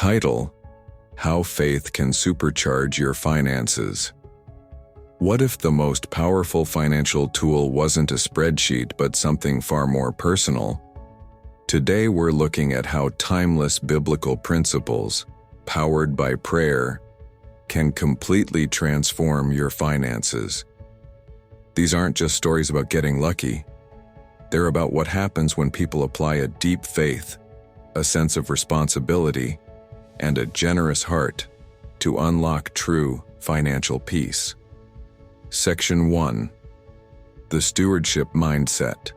Title: How Faith Can Supercharge Your Finances. What if the most powerful financial tool wasn't a spreadsheet but something far more personal? Today we're looking at how timeless biblical principles, powered by prayer, can completely transform your finances. These aren't just stories about getting lucky. They're about what happens when people apply a deep faith, a sense of responsibility, and a generous heart to unlock true financial peace. Section 1. The Stewardship Mindset.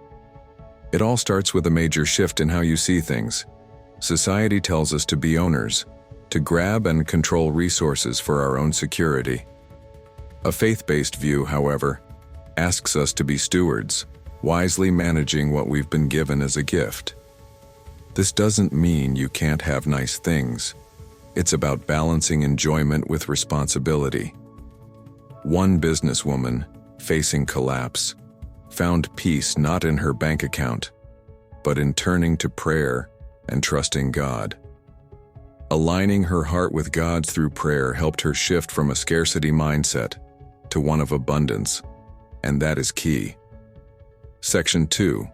It all starts with a major shift in how you see things. Society tells us to be owners, to grab and control resources for our own security. A faith-based view, however, asks us to be stewards, wisely managing what we've been given as a gift. This doesn't mean you can't have nice things. It's about balancing enjoyment with responsibility. One businesswoman, facing collapse, found peace not in her bank account, but in turning to prayer and trusting God. Aligning her heart with God through prayer helped her shift from a scarcity mindset to one of abundance, and that is key. Section 2.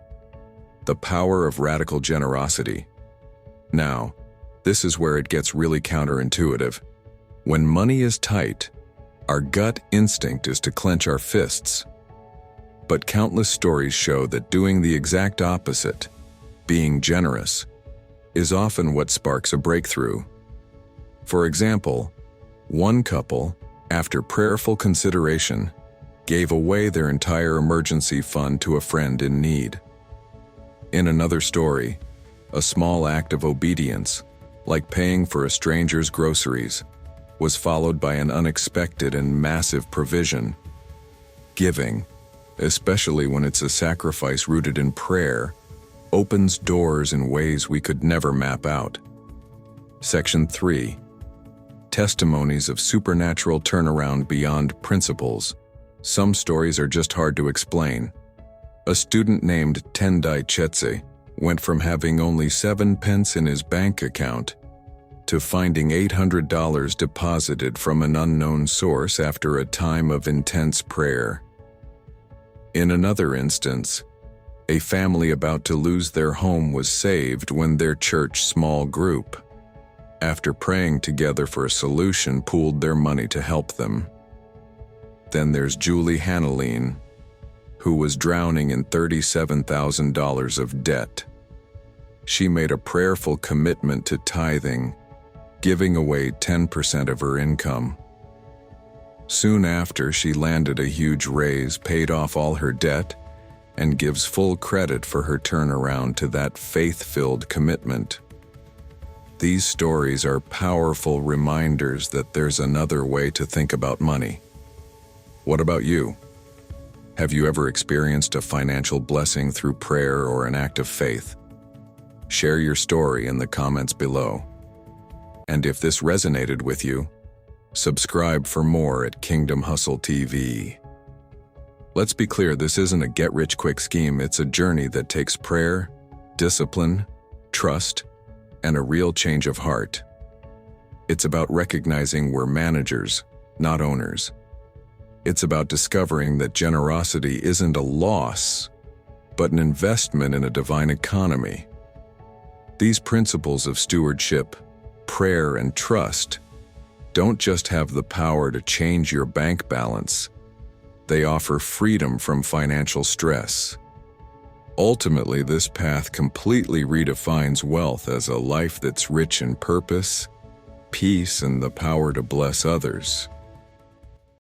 The Power of Radical Generosity. Now, this is where it gets really counterintuitive. When money is tight, our gut instinct is to clench our fists. But countless stories show that doing the exact opposite, being generous, is often what sparks a breakthrough. For example, one couple, after prayerful consideration, gave away their entire emergency fund to a friend in need. In another story, a small act of obedience, like paying for a stranger's groceries, was followed by an unexpected and massive provision. Giving, especially when it's a sacrifice rooted in prayer, opens doors in ways we could never map out. Section 3. Testimonies of supernatural turnaround beyond principles. Some stories are just hard to explain. A student named Tendai Chetse went from having only 7 pence in his bank account to finding $800 deposited from an unknown source after a time of intense prayer. In another instance, a family about to lose their home was saved when their church small group, after praying together for a solution, pooled their money to help them. Then there's Julie Hanneline, who was drowning in $37,000 of debt. She made a prayerful commitment to tithing, giving away 10% of her income. Soon after, she landed a huge raise, paid off all her debt, and gives full credit for her turnaround to that faith-filled commitment. These stories are powerful reminders that there's another way to think about money. What about you? Have you ever experienced a financial blessing through prayer or an act of faith? Share your story in the comments below. And if this resonated with you, subscribe for more at Kingdom Hustle TV. Let's be clear, this isn't a get-rich-quick scheme. It's a journey that takes prayer, discipline, trust, and a real change of heart. It's about recognizing we're managers, not owners. It's about discovering that generosity isn't a loss, but an investment in a divine economy. These principles of stewardship, prayer, and trust don't just have the power to change your bank balance. They offer freedom from financial stress. Ultimately, this path completely redefines wealth as a life that's rich in purpose, peace, and the power to bless others.